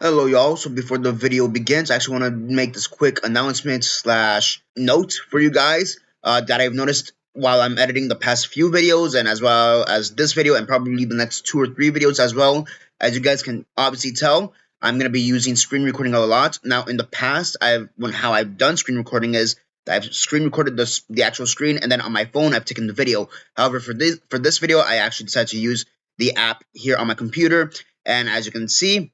Hello y'all, so before the video begins, I actually want to make this quick announcement slash note for you guys that I've noticed while I'm editing the past few videos and as well as this video and probably the next 2 or 3 videos as well. As you guys can obviously tell, I'm going to be using screen recording a lot. Now in the past, how I've done screen recording is that I've screen recorded the actual screen and then on my phone I've taken the video. However, for this video, I actually decided to use the app here on my computer, and as you can see,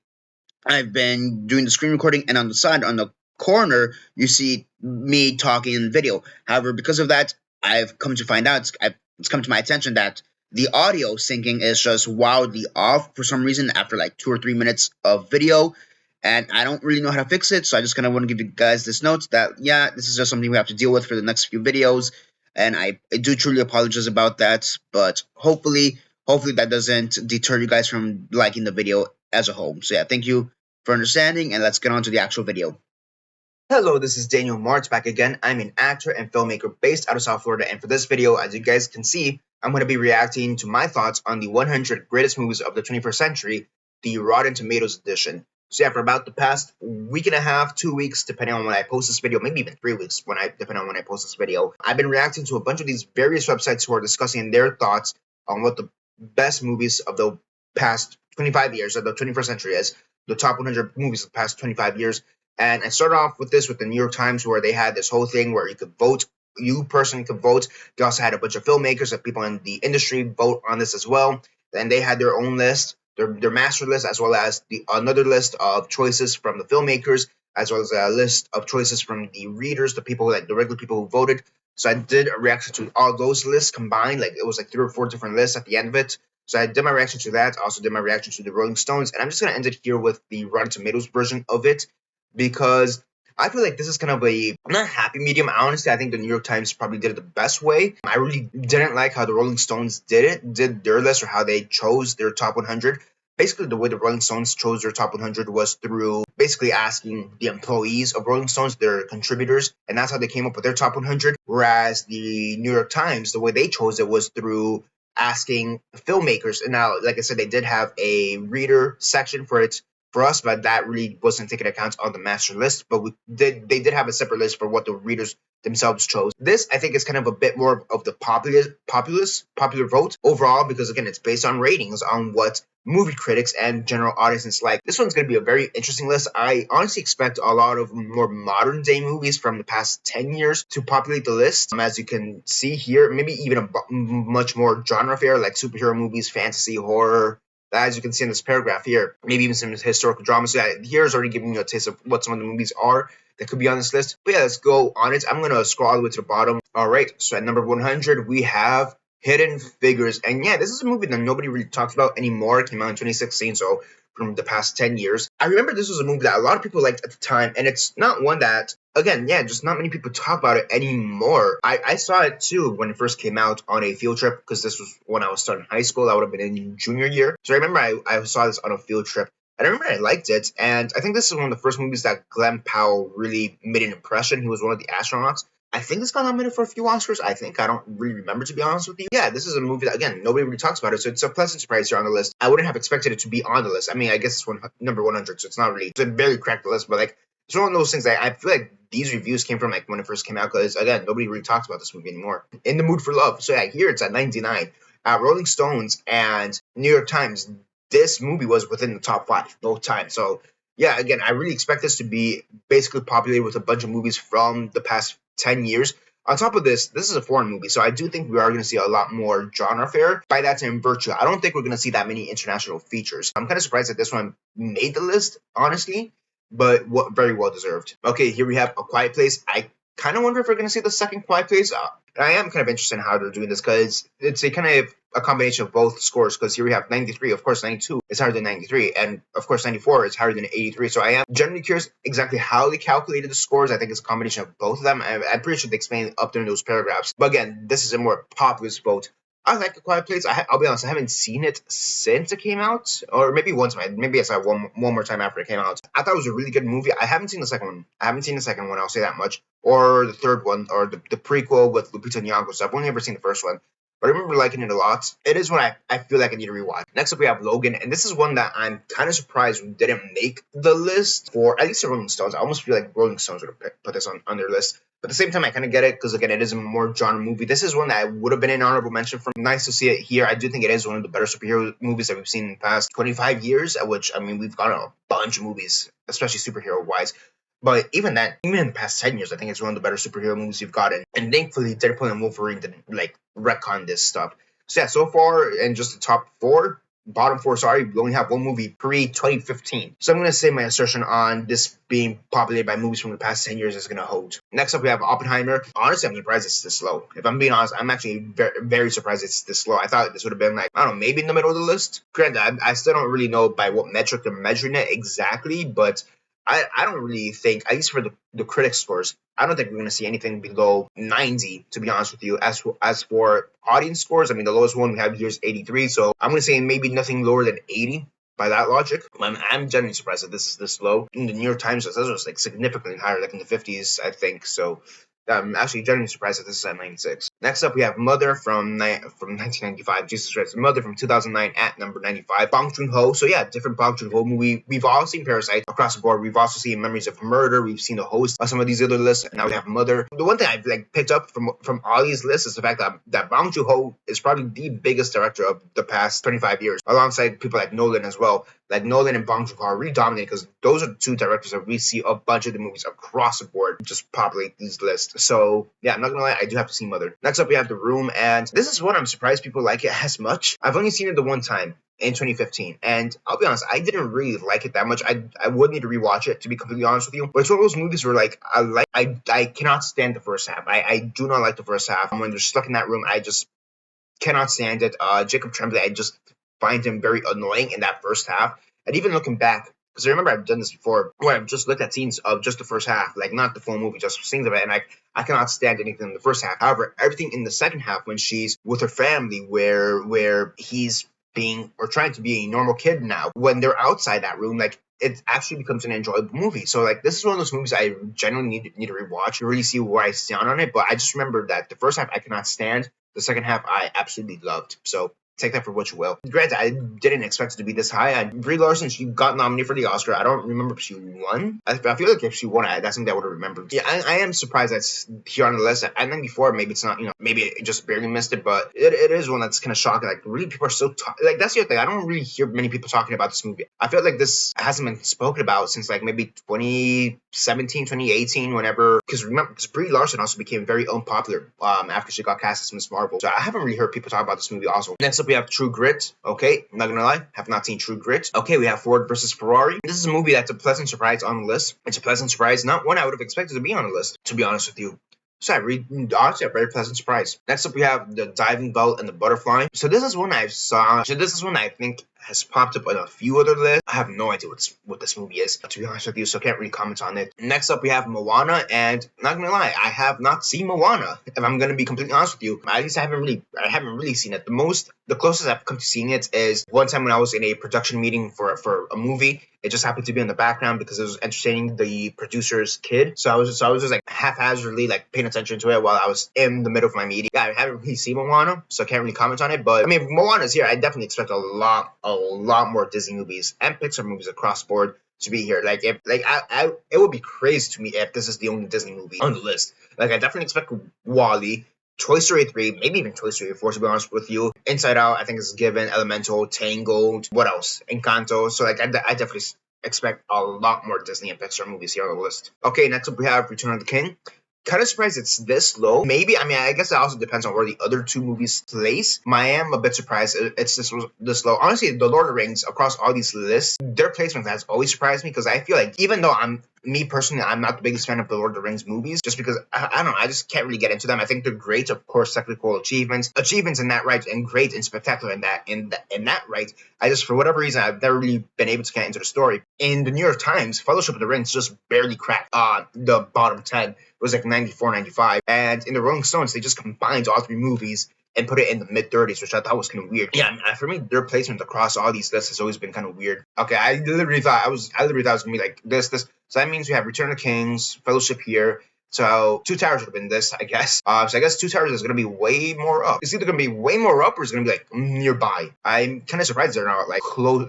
I've been doing the screen recording, and on the side, on the corner, you see me talking in video. However, because of that, I've come to find out, it's come to my attention that the audio syncing is just wildly off for some reason after like 2 or 3 minutes of video, and I don't really know how to fix it, so I just kind of want to give you guys this note that, yeah, this is just something we have to deal with for the next few videos, and I do truly apologize about that, but hopefully that doesn't deter you guys from liking the video as a whole. So yeah, thank you for understanding, and let's get on to the actual video. Hello, this is Daniel Mart back again. I'm an actor and filmmaker based out of South Florida, and for this video, as you guys can see, I'm going to be reacting to my thoughts on the 100 greatest movies of the 21st century, the Rotten Tomatoes edition. So yeah, for about the past week and a half, 2 weeks, depending on when I post this video, maybe even 3 weeks, depending on when I post this video, I've been reacting to a bunch of these various websites who are discussing their thoughts on what the best movies of the past 25 years of the 21st century is, the top 100 movies of the past 25 years. And I started off with this with the New York Times, where they had this whole thing where you could vote. You personally could vote. They also had a bunch of filmmakers and people in the industry vote on this as well. And they had their own list, their master list, as well as another list of choices from the filmmakers, as well as a list of choices from the readers, the people, like the regular people who voted. So I did a reaction to all those lists combined. Like it was like 3 or 4 different lists at the end of it. So I did my reaction to that. I also did my reaction to the Rolling Stones. And I'm just going to end it here with the Rotten Tomatoes version of it, because I feel like this is kind of a not happy medium. Honestly, I think the New York Times probably did it the best way. I really didn't like how the Rolling Stones did their list, or how they chose their top 100. Basically, the way the Rolling Stones chose their top 100 was through basically asking the employees of Rolling Stones, their contributors, and that's how they came up with their top 100. Whereas the New York Times, the way they chose it was through asking filmmakers. And now, like I said, they did have a reader section for it for us, but that really wasn't taken account on the master list. But they did have a separate list for what the readers themselves chose. This, I think, is kind of a bit more of the popular vote overall, because again, it's based on ratings, on what movie critics and general audiences like. This one's going to be a very interesting list. I honestly expect a lot of more modern day movies from the past 10 years to populate the list. As you can see here, maybe even a much more genre fair, like superhero movies, fantasy, horror, as you can see in this paragraph here, maybe even some historical dramas. So yeah, here's already giving you a taste of what some of the movies are that could be on this list. But yeah, let's go on it. I'm going to scroll all the way to the bottom. All right, so at number 100, we have Hidden Figures. And yeah, this is a movie that nobody really talks about anymore. It came out in 2016, so from the past 10 years. I remember this was a movie that a lot of people liked at the time, and it's not one that, again, yeah, just not many people talk about it anymore. I saw it too when it first came out on a field trip, because this was when I was starting high school. I would have been in junior year. So I remember I saw this on a field trip. And I remember I liked it, and I think this is one of the first movies that Glenn Powell really made an impression. He was one of the astronauts. I think this got nominated for a few Oscars. I don't really remember, to be honest with you. Yeah, this is a movie that, again, nobody really talks about it, so it's a pleasant surprise here on the list. I wouldn't have expected it to be on the list. I mean, I guess it's number 100, so it's a barely cracked the list, but like, it's one of those things that I feel like these reviews came from like when it first came out, because again, nobody really talks about this movie anymore. In the Mood for Love. So yeah, here it's at 99. Rolling Stones and New York Times, this movie was within the top 5 both times. So yeah, again, I really expect this to be basically populated with a bunch of movies from the past 10 years. On top of this is a foreign movie, so I do think we are going to see a lot more genre fare. By that same virtue, I don't think we're going to see that many international features. I'm kind of surprised that this one made the list, honestly, but very well deserved. Okay, here we have A Quiet Place. I kind of wonder if we're going to see the second Quiet Place. I am kind of interested in how they're doing this, because it's a kind of a combination of both scores, because here we have 93. Of course, 92 is higher than 93, and of course 94 is higher than 83. So I am generally curious exactly how they calculated the scores. I think it's a combination of both of them. I'm pretty sure they explain it up there in those paragraphs. But again, this is a more populous vote. I like A Quiet Place. I'll be honest, I haven't seen it since it came out, or maybe once. Maybe I saw it one more time after it came out. I thought it was a really good movie. I haven't seen the second one. I'll say that much. Or the third one, or the prequel with Lupita Nyong'o. So I've only ever seen the first one. but I remember liking it a lot. It is one I feel like I need to rewatch. Next up, we have Logan, and this is one that I'm kind of surprised we didn't make the list for, at least the Rolling Stones. I almost feel like Rolling Stones would have put this on their list. But at the same time, I kind of get it because, again, it is a more genre movie. This is one that would have been an honorable mention for. Nice to see it here. I do think it is one of the better superhero movies that we've seen in the past 25 years, at which, I mean, we've gotten a bunch of movies, especially superhero-wise. But even in the past 10 years, I think it's one of the better superhero movies you've gotten. And thankfully, Deadpool and Wolverine didn't, like, retcon this stuff. So yeah, so far, in just the top bottom four, sorry, we only have one movie pre-2015. So I'm going to say my assertion on this being populated by movies from the past 10 years is going to hold. Next up, we have Oppenheimer. Honestly, I'm surprised it's this low. If I'm being honest, I'm actually very, very surprised it's this low. I thought this would have been like, I don't know, maybe in the middle of the list. Granted, I still don't really know by what metric they're measuring it exactly, but I don't really think, at least for the critic scores, I don't think we're going to see anything below 90, to be honest with you. As for audience scores, I mean, the lowest one we have here is 83, so I'm going to say maybe nothing lower than 80 by that logic. I'm genuinely surprised that this is this low. In the New York Times, this was like significantly higher, like in the 50s, I think, so I'm actually genuinely surprised that this is at 96. Next up, we have Mother from 1995. Jesus Christ. Mother from 2009 at number 95. Bong Joon-ho. So yeah, different Bong Joon-ho movie. We've all seen Parasite across the board. We've also seen Memories of Murder. We've seen The Host of some of these other lists. And now we have Mother. The one thing I've like picked up from all these lists is the fact that Bong Joon-ho is probably the biggest director of the past 25 years, alongside people like Nolan as well. Like Nolan and Bong Joon-ho are really dominating because those are the two directors that we see a bunch of the movies across the board just populate these lists. So yeah, I'm not gonna lie, I do have to see Mother. Next up, we have The Room, and this is one I'm surprised people like it as much. I've only seen it the one time in 2015, and I'll be honest, I didn't really like it that much. I would need to rewatch it, to be completely honest with you. But it's one of those movies where like I cannot stand the first half. I do not like the first half. When they're stuck in that room, I just cannot stand it. Jacob Tremblay, I just find him very annoying in that first half. And even looking back, because I remember I've done this before, where I've just looked at scenes of just the first half, like not the full movie, just scenes of it, and I cannot stand anything in the first half. However, everything in the second half, when she's with her family, where he's being or trying to be a normal kid now, when they're outside that room, like it actually becomes an enjoyable movie. So like this is one of those movies I generally need to rewatch to really see where I stand on it. But I just remember that the first half I cannot stand, the second half I absolutely loved. So take that for what you will. Granted, I didn't expect it to be this high. Brie Larson, she got nominated for the Oscar. I don't remember if she won. I feel like if she won, that's something I would have remembered. Yeah, I am surprised that's here on the list. At 94, maybe it's not, maybe it just barely missed it, but it is one that's kind of shocking. Like, really, people are so, like, that's the other thing. I don't really hear many people talking about this movie. I feel like this hasn't been spoken about since, like, maybe 2017, 2018, whenever, because Brie Larson also became very unpopular after she got cast as Miss Marvel. So I haven't really heard people talk about this movie also. Next up, we have True Grit. Okay, I'm not gonna lie, have not seen True Grit. Okay, we have Ford versus Ferrari. This is a movie that's a pleasant surprise on the list. It's a pleasant surprise, not one I would have expected to be on the list, to be honest with you. So honestly, a very pleasant surprise. Next up, we have The Diving Bell and the Butterfly. So this is one I think has popped up on a few other lists. I have no idea what this movie is, to be honest with you, so I can't really comment on it. Next up, we have Moana, and not gonna lie, I have not seen Moana. If I'm gonna be completely honest with you, at least I haven't really seen it. The closest I've come to seeing it is one time when I was in a production meeting for a movie. It just happened to be in the background because it was entertaining the producer's kid. So I was just like haphazardly like paying attention to it while I was in the middle of my meeting. Yeah, I haven't really seen Moana, so I can't really comment on it. But I mean, Moana's here. I definitely expect a lot more Disney movies and Pixar movies across the board to be here. Like it would be crazy to me if this is the only Disney movie on the list. Like I definitely expect WALL-E, Toy Story 3, maybe even Toy Story 4, to be honest with you. Inside Out, I think is given. Elemental, Tangled, what else? Encanto. So like I definitely expect a lot more Disney and Pixar movies here on the list. Okay, next up we have Return of the King. Kind of surprised it's this low. Maybe, I mean, I guess it also depends on where the other two movies place. I am a bit surprised it's this low. Honestly, The Lord of the Rings, across all these lists, their placement has always surprised me because I feel like even though I'm not the biggest fan of the Lord of the Rings movies, just because I don't know, I just can't really get into them. I think they're great, of course, technical achievements in that right, and great and spectacular in that right. I just, for whatever reason, I've never really been able to get into the story. In the New York Times, Fellowship of the Rings just barely cracked the bottom 10. It was like 94, 95. And in the Rolling Stones, they just combined all three movies and put it in the mid-30s, which I thought was kind of weird. Yeah, for me, their placement across all these lists has always been kind of weird. Okay, I literally thought it was gonna be like this. So that means we have Return of the Kings, Fellowship here, So Two Towers would have been this, I guess. So I guess Two Towers is going to be way more up. It's either going to be way more up or it's going to be like nearby. I'm kind of surprised they're not like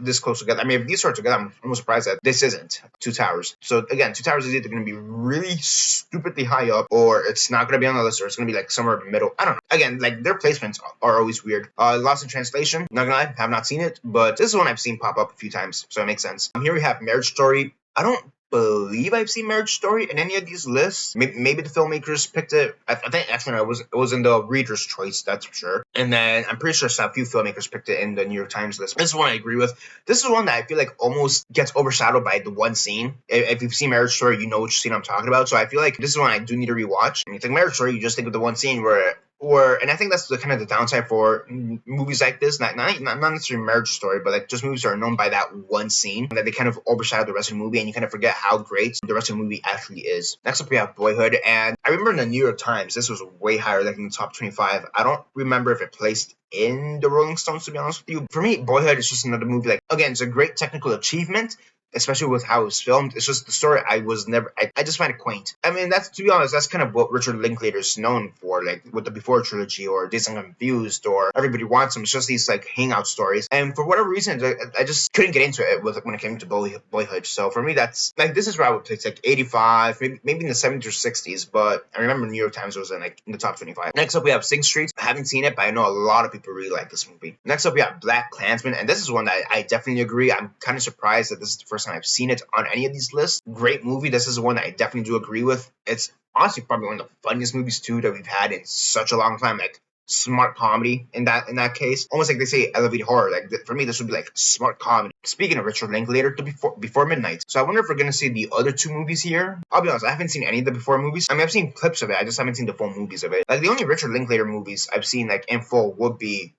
this close together. I mean, if these are together, I'm almost surprised that this isn't Two Towers. So again, Two Towers is either going to be really stupidly high up or it's not going to be on the list or it's going to be like somewhere in the middle. I don't know. Again, like their placements are always weird. Lost in Translation, not gonna lie, have not seen it, but this is one I've seen pop up a few times, so it makes sense. Here we have Marriage Story. I don't believe I've seen Marriage Story in any of these lists. Maybe the filmmakers picked it. I think actually it was in the reader's choice, that's for sure. And then I'm pretty sure a few filmmakers picked it in the New York Times list. This is one I agree with. This is one that I feel like almost gets overshadowed by the one scene. If you've seen Marriage Story, you know which scene I'm talking about. So I feel like this is one I do need to rewatch. When you think Marriage Story, you just think of the one scene where and I think that's the kind of the downside for movies like this, not necessarily Marriage Story, but like just movies that are known by that one scene, that they kind of overshadow the rest of the movie, and you kind of forget how great the rest of the movie actually is. Next up, we have Boyhood, and I remember in the New York Times, this was way higher, like in the top 25. I don't remember if it placed in the Rolling Stones, to be honest with you. For me, Boyhood is just another movie. Like, again, it's a great technical achievement, especially with how it was filmed. It's just the story I just find it quaint. I mean, that's, to be honest, that's kind of what Richard Linklater's known for, like with the Before trilogy or Dazed and Confused or Everybody Wants Him. It's just these like hangout stories. And for whatever reason, I just couldn't get into it when it came to Boyhood. So for me, that's like, this is where I would place like 85, maybe in the 70s or 60s. But I remember New York Times was in like in the top 25. Next up, we have Sing Street. I haven't seen it, but I know a lot of people really like this movie. Next up, we have Black Klansman, and this is one that I definitely agree. I'm kind of surprised that this is the first time I've seen it on any of these lists. Great movie. This is one that I definitely do agree with. It's honestly probably one of the funniest movies too that we've had in such a long time. Like smart comedy in that case, almost like they say elevated horror. Like for me, this would be like smart comedy. Speaking of Richard Linklater, Before Midnight. So I wonder if we're gonna see the other two movies here. I'll be honest, I haven't seen any of the Before movies. I mean, I've seen clips of it. I just haven't seen the full movies of it. Like the only Richard Linklater movies I've seen like in full would be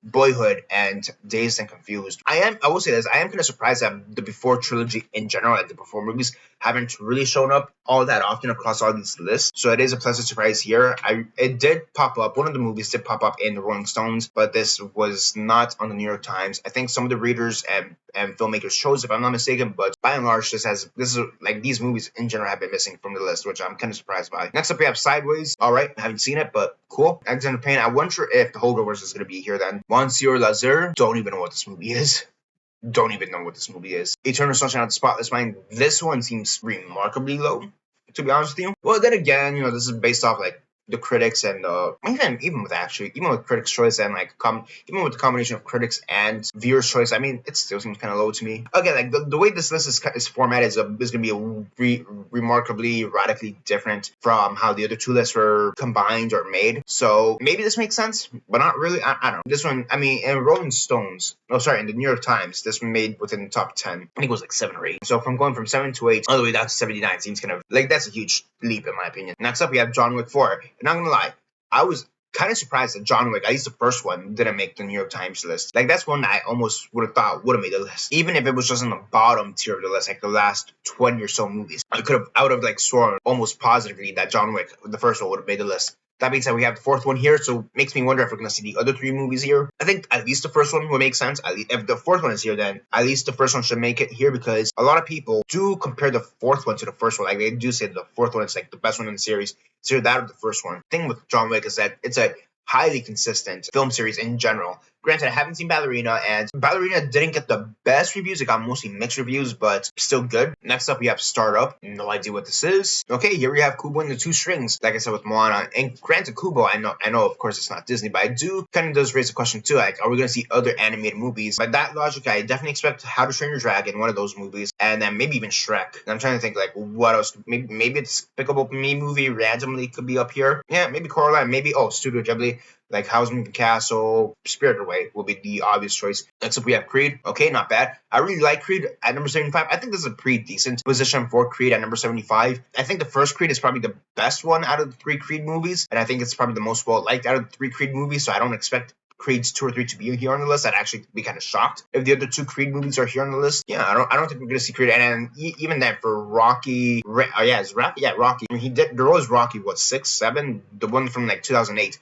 Boyhood and Dazed and Confused. I will say this, I am kind of surprised that the Before trilogy in general, like the Before movies, haven't really shown up all that often across all these lists. So it is a pleasant surprise here. It did pop up, one of the movies did pop up in the Rolling Stones, but this was not on the New York Times. I think some of the readers and filmmakers chose, if I'm not mistaken, but by and large, these movies in general have been missing from the list, which I'm kind of surprised by. Next up, we have Sideways. All right, I haven't seen it, but cool. Alexander Payne. I wonder if The Holdovers is going to be here then. Monsieur Lazare. Don't even know what this movie is. Eternal Sunshine of the Spotless Mind. This one seems remarkably low, to be honest with you. Well, then again, this is based off like the critics and even with critics' choice and like even with the combination of critics and viewers' choice, I mean, it still seems kind of low to me. Again, like the way this list is formatted is going to be remarkably radically different from how the other two lists were combined or made. So maybe this makes sense, but not really. I don't know. This one, I mean, in Rolling Stones, in the New York Times, this one made within the top 10. I think it was like 7 or 8. So from going from 7 to 8 all the way down to 79 seems kind of like that's a huge leap in my opinion. Next up, we have John Wick 4. And I'm gonna lie, I was kind of surprised that John Wick, at least the first one, didn't make the New York Times list. Like that's one that I almost would have thought would have made the list, even if it was just in the bottom tier of the list, like the last 20 or so movies. I would have like sworn almost positively that John Wick, the first one, would have made the list. That being said, we have the fourth one here, so it makes me wonder if we're going to see the other 3 movies here. I think at least the first one would make sense. If the fourth one is here, then at least the first one should make it here, because a lot of people do compare the fourth one to the first one. Like they do say the fourth one is like the best one in the series. It's either that or the first one. The thing with John Wick is that it's a highly consistent film series in general. Granted, I haven't seen Ballerina, and Ballerina didn't get the best reviews. It got mostly mixed reviews, but still good. Next up, we have Startup. No idea what this is. Okay, here we have Kubo and the Two Strings, like I said with Moana. And granted, Kubo, I know, of course, it's not Disney, but I do kind of does raise a question too, like, are we going to see other animated movies? By that logic, I definitely expect How to Train Your Dragon, one of those movies, and then maybe even Shrek. And I'm trying to think, like, what else? Maybe it's Despicable Me movie randomly could be up here. Yeah, maybe Coraline, maybe, Studio Ghibli. Like Howl's Moving Castle, Spirited Away will be the obvious choice. Next up, we have Creed. Okay, not bad. I really like Creed at number 75. I think this is a pretty decent position for Creed at number 75. I think the first Creed is probably the best one out of the 3 Creed movies, and I think it's probably the most well-liked out of the 3 Creed movies, so I don't expect Creed's 2 or 3 to be here on the list. I'd actually be kind of shocked if the other 2 Creed movies are here on the list. Yeah, I don't think we're gonna see Creed. And then even then for Rocky, Rocky. I mean, there was Rocky 6, 7, the one from like 2008.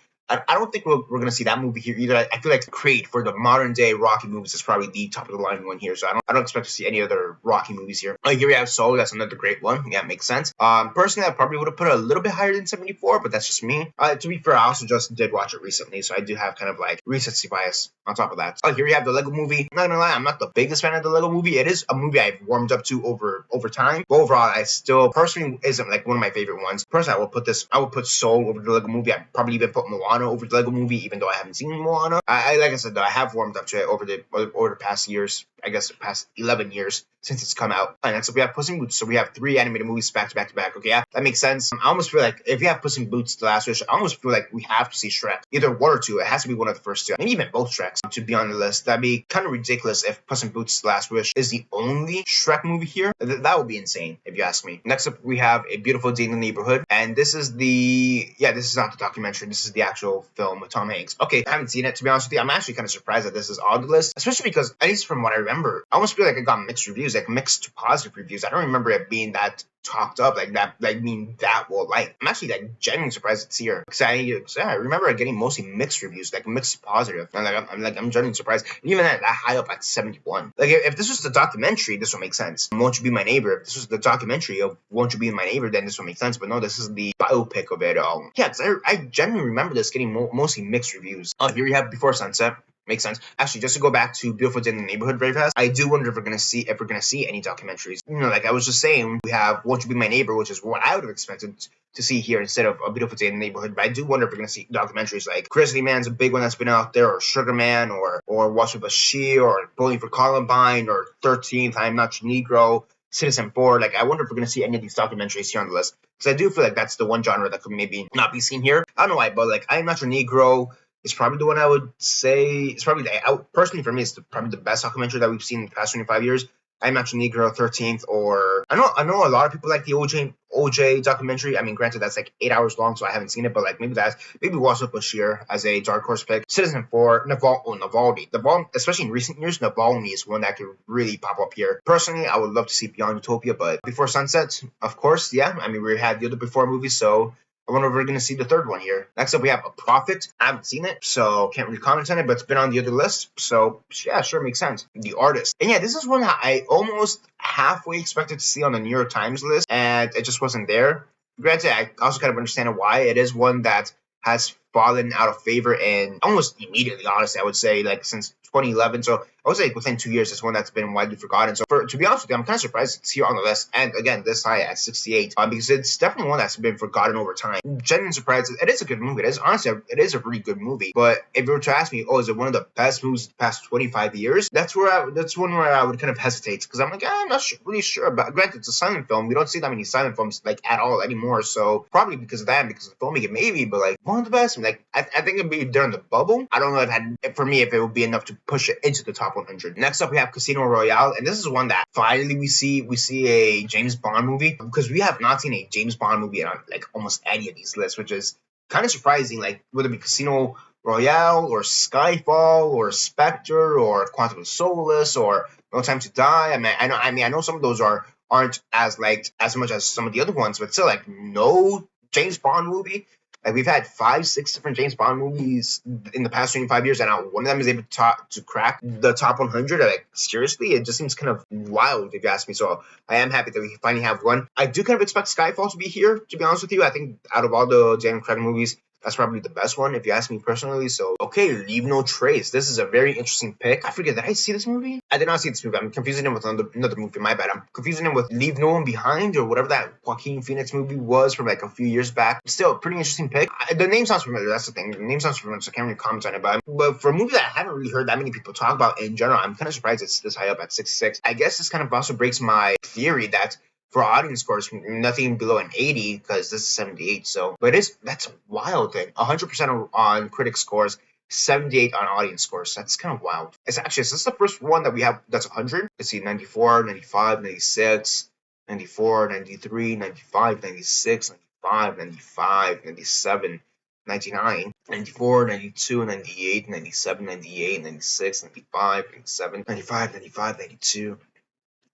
I don't think we're gonna see that movie here either. I feel like Creed for the modern day Rocky movies is probably the top of the line one here. So I don't expect to see any other Rocky movies here. Here we have Soul. That's another great one. Yeah, makes sense. Personally, I probably would have put it a little bit higher than 74, but that's just me. To be fair, I also just did watch it recently, so I do have kind of like recency bias on top of that. Here we have the Lego movie. I'm not gonna lie, I'm not the biggest fan of the Lego movie. It is a movie I've warmed up to over time, but overall, I still personally isn't like one of my favorite ones. Personally, I would put Soul over the Lego movie. I'd probably even put Moana over the Lego movie, even though I haven't seen Moana. I like I said though, I have warmed up to it over the past years. I guess the past 11 years since it's come out. And so we have Puss in Boots. So we have 3 animated movies back to back to back. Okay, yeah, that makes sense. I almost feel like if we have Puss in Boots, The Last Wish, I almost feel like we have to see Shrek. Either one or two. It has to be one of the first two. Maybe even both Shreks to be on the list. That'd be kind of ridiculous if Puss in Boots, The Last Wish is the only Shrek movie here. That would be insane if you ask me. Next up, we have A Beautiful Day in the Neighborhood. And this is this is not the documentary. This is the actual film with Tom Hanks. Okay, I haven't seen it, to be honest with you. I'm actually kind of surprised that this is on the list, especially because, at least from what I remember, I almost feel like it got mixed reviews, like mixed to positive reviews. I don't remember it being that talked up like that, like being that well liked. I'm actually like genuinely surprised it's here because I remember it getting mostly mixed reviews, like mixed to positive, and I'm genuinely surprised. And even that high up at 71. Like if this was the documentary, this would make sense. Won't You Be My Neighbor? If this was the documentary of Won't You Be My Neighbor, then this would make sense. But no, this is the biopic of it. Yeah, because I genuinely remember this getting mostly mixed reviews. Here we have Before Sunset. Makes sense. Actually, just to go back to Beautiful Day in the Neighborhood very fast, I do wonder if we're gonna see any documentaries. Like I was just saying, we have Won't You Be My Neighbor, which is what I would have expected to see here instead of A Beautiful Day in the Neighborhood. But I do wonder if we're gonna see documentaries like Grizzly Man's a big one that's been out there, or Sugar Man, or Watch with Bashir, or Bowling for Columbine, or 13th, I'm Not Your Negro, Citizen 4. Like I wonder if we're gonna see any of these documentaries here on the list, because I do feel like that's the one genre that could maybe not be seen here. I don't know why, but like I'm Not Your Negro. It's probably the one I would say. It's probably personally for me, it's probably the best documentary that we've seen in the past 25 years. I mentioned Negro 13th, or I know a lot of people like the OJ documentary. I mean, granted that's like 8 hours long, so I haven't seen it, but like maybe Watch with Bashir as a dark horse pick. Citizen 4, Navalny, especially in recent years, Navalny is one that could really pop up here. Personally, I would love to see Beyond Utopia, but Before Sunset, of course, yeah. I mean, we had the other Before movies, so I wonder if we're going to see the third one here. Next up, we have A Prophet. I haven't seen it, so can't really comment on it, but it's been on the other list, so yeah, sure, makes sense. The Artist. And yeah, this is one that I almost halfway expected to see on the New York Times list, and it just wasn't there. Granted, I also kind of understand why. It is one that has fallen out of favor and almost immediately, honestly, I would say, like since 2011. So I would say within 2 years, it's one that's been widely forgotten. So to be honest with you, I'm kind of surprised it's here on the list. And again, this high at 68, because it's definitely one that's been forgotten over time. Genuinely surprised. It is a good movie. It is a really good movie. But if you were to ask me, is it one of the best movies of the past 25 years? That's one where I would kind of hesitate, because I'm like, I'm not really sure. But granted, it's a silent film. We don't see that many silent films like at all anymore. So probably because of that, and because of the filmmaking, maybe. But like one of the best. Like I think it'd be during the bubble. I don't know if it would be enough to push it into the top 100. Next up, we have Casino Royale, and this is one that finally we see a James Bond movie, because we have not seen a James Bond movie on like almost any of these lists, which is kind of surprising. Like whether it be Casino Royale or Skyfall or Spectre or Quantum of Solace or No Time to Die. I know some of those aren't as liked as much as some of the other ones, but still, like, no James Bond movie. Like we've had 5-6 different James Bond movies in the past 25 years, and not one of them is able to crack the top 100. Like seriously, it just seems kind of wild if you ask me. So I am happy that we finally have one. I do kind of expect Skyfall to be here, to be honest with you. I think out of all the Daniel Craig movies, that's probably the best one, if you ask me personally. So, okay, Leave No Trace. This is a very interesting pick. I forget, did I see this movie? I did not see this movie. I'm confusing it with another movie. My bad. I'm confusing it with Leave No One Behind, or whatever that Joaquin Phoenix movie was from like a few years back. Still, a pretty interesting pick. The name sounds familiar. That's the thing. The name sounds familiar, so I can't really comment on it. But for a movie that I haven't really heard that many people talk about in general, I'm kind of surprised it's this high up at 66. I guess this kind of also breaks my theory that for audience scores, nothing below an 80, because this is 78. So, but that's a wild thing. 100% on critic scores, 78 on audience scores. That's kind of wild. Is this the first one that we have that's 100? Let's see, 94, 95, 96, 94, 93, 95, 96, 95, 95, 97, 99, 94, 92, 98, 97, 98, 96, 95, 97, 95, 95, 92.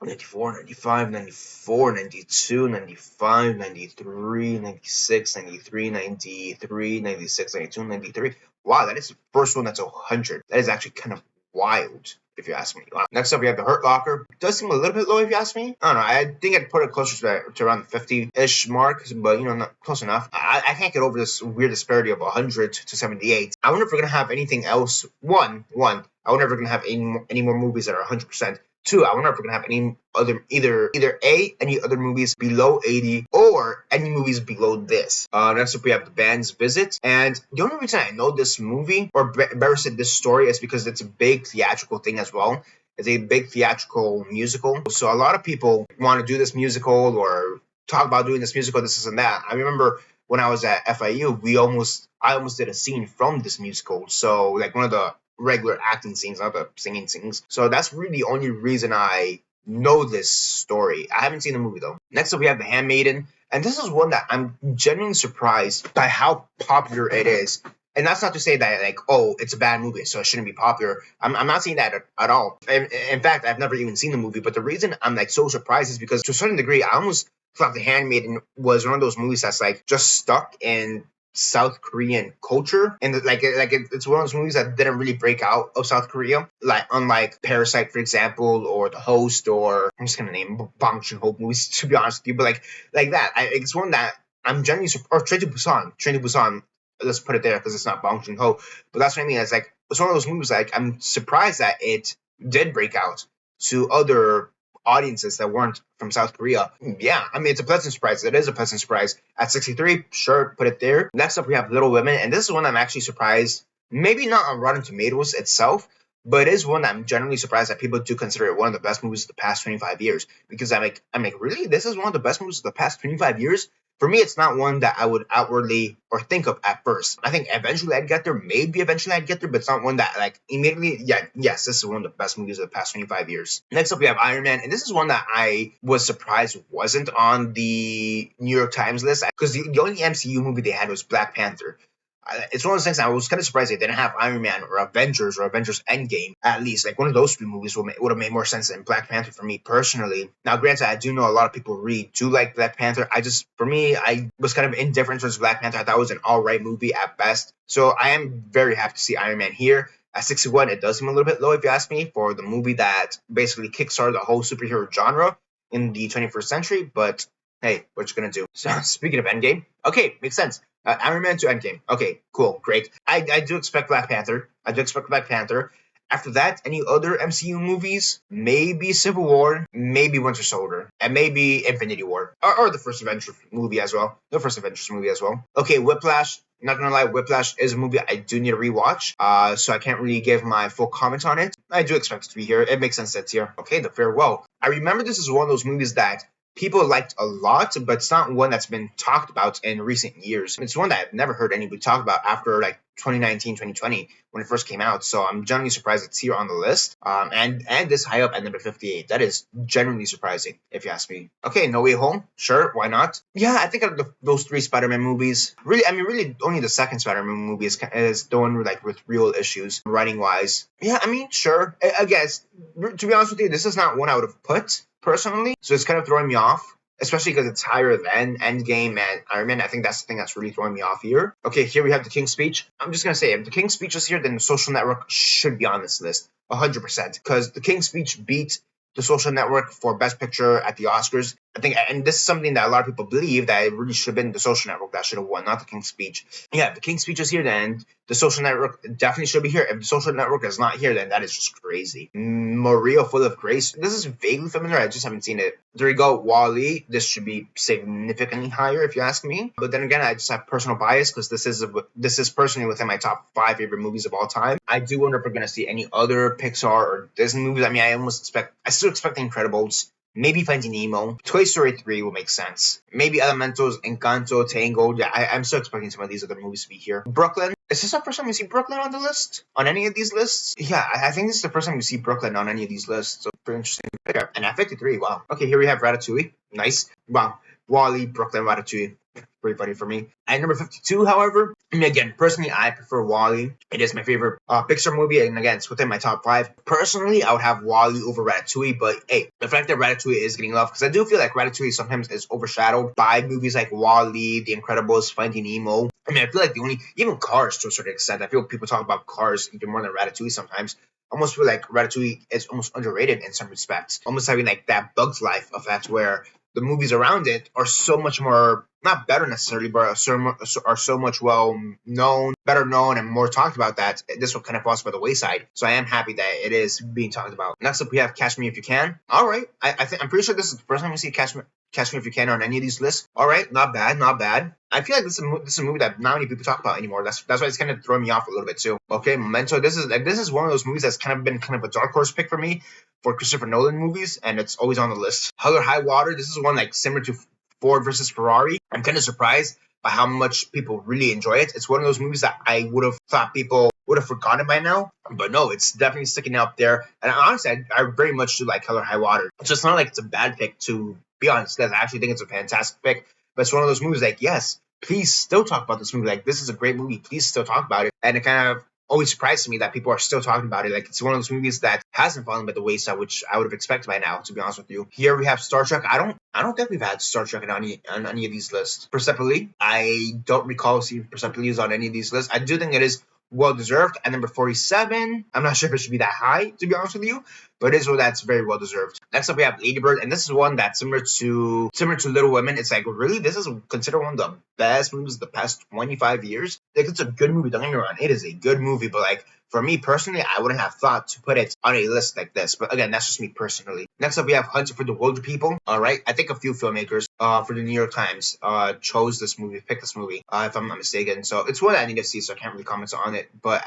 94, 95, 94, 92, 95, 93, 96, 93, 93, 96, 92, 93. Wow, that is the first one that's 100. That is actually kind of wild, if you ask me. Wow. Next up, we have the Hurt Locker. It does seem a little bit low, if you ask me. I don't know. I think I'd put it closer to around the 50-ish mark, but, not close enough. I can't get over this weird disparity of 100 to 78. I wonder if we're going to have anything else. One, I wonder if we're going to have any more movies that are 100%. Two, I wonder if we're gonna have any other either any other movies below 80 or any movies below this. Next up we have The Band's Visit, and the only reason I know this movie or better said this story is because it's a big theatrical thing as well. It's a big theatrical musical, so a lot of people want to do this musical or talk about doing this musical, this and that. I remember when I was at FIU, I almost did a scene from this musical. So like one of the regular acting scenes, not the singing scenes. So that's really the only reason I know this story. I haven't seen the movie though. Next up, we have The Handmaiden, and this is one that I'm genuinely surprised by how popular it is. And that's not to say that like, oh, it's a bad movie, so it shouldn't be popular. I'm not saying that at all. In fact, I've never even seen the movie. But the reason I'm like so surprised is because to a certain degree, I almost thought The Handmaiden was one of those movies that's like just stuck in South Korean culture, and it's one of those movies that didn't really break out of South Korea, like unlike Parasite, for example, or The Host, or I'm just gonna name Bong Joon-ho movies to be honest with you, but like that, it's one that I'm genuinely or Train to Busan. Let's put it there because it's not Bong Joon-ho, but that's what I mean. It's like it's one of those movies like I'm surprised that it did break out to other audiences that weren't from South Korea. Yeah, I mean, it's a pleasant surprise. It is a pleasant surprise. At 63, sure, put it there. Next up, we have Little Women, and this is one I'm actually surprised. Maybe not on Rotten Tomatoes itself, but it is one that I'm generally surprised that people do consider it one of the best movies of the past 25 years. Because I'm like, really? This is one of the best movies of the past 25 years? For me, it's not one that I would outwardly or think of at first. I think eventually I'd get there. Maybe eventually I'd get there, but it's not one that like immediately. Yeah, yes, this is one of the best movies of the past 25 years. Next up, we have Iron Man, and this is one that I was surprised wasn't on the New York Times list because the only MCU movie they had was Black Panther. It's one of those things I was kind of surprised they didn't have Iron Man or Avengers Endgame at least. Like one of those three movies would have made more sense than Black Panther for me personally. Now, granted, I do know a lot of people really do like Black Panther. For me, I was kind of indifferent towards Black Panther. I thought it was an alright movie at best. So I am very happy to see Iron Man here. At 61, it does seem a little bit low if you ask me for the movie that basically kickstarted the whole superhero genre in the 21st century. But hey, what you gonna do? So speaking of Endgame, okay, makes sense. Iron Man to Endgame. Okay, cool, great. I do expect Black Panther. After that, any other MCU movies? Maybe Civil War, maybe Winter Soldier, and maybe Infinity War, or the first Avengers movie as well. Okay, Whiplash. Not gonna lie, Whiplash is a movie I do need to rewatch, so I can't really give my full comment on it. I do expect it to be here. It makes sense that it's here. Okay, The Farewell. I remember this is one of those movies that people liked a lot, but it's not one that's been talked about in recent years. It's one that I've never heard anybody talk about after like 2019, 2020 when it first came out. So I'm genuinely surprised it's here on the list. And this high up at number 58. That is genuinely surprising, if you ask me. Okay, No Way Home. Sure, why not? Yeah, I think of those three Spider-Man movies, really only the second Spider-Man movie is the one with real issues writing wise. Yeah, I mean, sure. I guess to be honest with you, this is not one I would have put personally, so it's kind of throwing me off, especially because it's higher than Endgame and Iron Man. I think that's the thing that's really throwing me off here. Okay, here we have The King's Speech. I'm just gonna say, if The King's Speech is here, then The Social Network should be on this list 100%, because The King's Speech beat The Social Network for Best Picture at the Oscars. I think, and this is something that a lot of people believe, that it really should have been The Social Network that should have won, not The King's Speech. Yeah, if The King's Speech is here, then The Social Network definitely should be here. If The Social Network is not here, then that is just crazy. Maria Full of Grace. This is vaguely familiar. I just haven't seen it. There you go. Wall-E. This should be significantly higher, if you ask me. But then again, I just have personal bias because this is personally within my top 5 favorite movies of all time. I do wonder if we're gonna see any other Pixar or Disney movies. I mean, I still expect The Incredibles. Maybe Finding Nemo. Toy Story 3 will make sense. Maybe Elementals, Encanto, Tangled. Yeah, I'm still expecting some of these other movies to be here. Brooklyn. Is this the first time we see Brooklyn on the list? On any of these lists? Yeah, I think this is the first time we see Brooklyn on any of these lists. So, pretty interesting. And at 53, wow. Okay, here we have Ratatouille. Nice. Wow. Wall-E, Brooklyn, Ratatouille. Pretty funny for me. At number 52, however, I mean, again, personally, I prefer Wall-E. It is my favorite Pixar movie, and again, it's within my top 5. Personally, I would have Wall-E over Ratatouille, but hey, the fact that Ratatouille is getting love, because I do feel like Ratatouille sometimes is overshadowed by movies like Wall-E, The Incredibles, Finding Nemo. I mean, I feel like even Cars to a certain extent, I feel people talk about Cars even more than Ratatouille sometimes. I almost feel like Ratatouille is almost underrated in some respects, almost having like that Bug's Life effect where the movies around it are so much more, not better necessarily, but are so much better known, and more talked about that this one kind of falls by the wayside. So I am happy that it is being talked about. Next up, we have Catch Me If You Can. All right, I'm pretty sure this is the first time we see Catch Me If You Can on any of these lists. All right, not bad, not bad. I feel like this is a movie that not many people talk about anymore. That's why it's kind of throwing me off a little bit too. Okay, Memento. This is one of those movies that's kind of been kind of a dark horse pick for me for Christopher Nolan movies, and it's always on the list. Hell or High Water. This is one like similar to Ford versus Ferrari. I'm kind of surprised by how much people really enjoy it. It's one of those movies that I would have thought people would have forgotten by now, but no, it's definitely sticking up there. And honestly, I very much do like Hell or High Water. It's just not like it's a bad pick, to be honest, because I actually think it's a fantastic pick. But it's one of those movies like, yes, please still talk about this movie. Like, this is a great movie. Please still talk about it. And it kind of always surprises me that people are still talking about it. Like, it's one of those movies that hasn't fallen by the wayside, which I would have expected by now, to be honest with you. Here we have Star Trek. I don't think we've had Star Trek on any of these lists. Persepolis, I don't recall seeing Persepolis on any of these lists. I do think it is well deserved. At number 47, I'm not sure if it should be that high, to be honest with you, but it is one that's very well deserved. Next up, we have Lady Bird, and this is one that's similar to Little Women. It's like, really, this is considered one of the best movies of the past 25 years. Like, it's a good movie. Don't get me wrong, it is a good movie, but like, for me personally, I wouldn't have thought to put it on a list like this. But again, that's just me personally. Next up, we have Hunting for the Wilder People. All right, I think a few filmmakers for the New York Times chose this movie, picked this movie, if I'm not mistaken. So it's one I need to see, so I can't really comment on it. But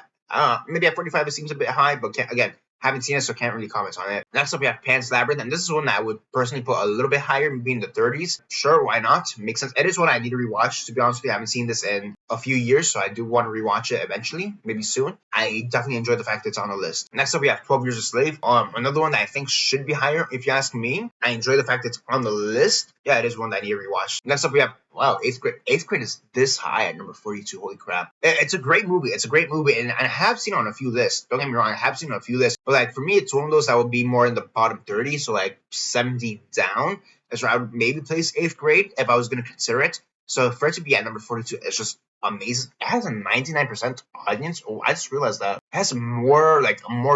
maybe at 45 it seems a bit high, but again, haven't seen it, so can't really comment on it. Next up, we have Pan's Labyrinth, and this is one that I would personally put a little bit higher, maybe in the 30s. Sure, why not? Makes sense. It is one I need to rewatch, to be honest with you. I haven't seen this in a few years, so I do want to rewatch it eventually, maybe soon. I definitely enjoy the fact that it's on the list. Next up, we have 12 Years a Slave. Another one that I think should be higher, if you ask me. I enjoy the fact that it's on the list. Yeah, it is one that I need to rewatch. Next up, we have, wow, 8th grade. 8th grade is this high at number 42. Holy crap. It's a great movie. It's a great movie, and I have seen it on a few lists. Don't get me wrong, I have seen it on a few lists. But like, for me, it's one of those that would be more in the bottom 30, so like 70 down. That's where I would maybe place 8th grade if I was going to consider it. So for it to be at number 42, it's just amazing. It has a 99% audience. Oh, I just realized that. It has more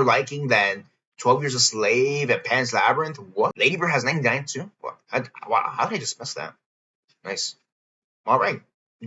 liking than 12 Years a Slave and Pan's Labyrinth. What? Lady Bird has 99 too? What? Wow, how did I just miss that? Nice. All right.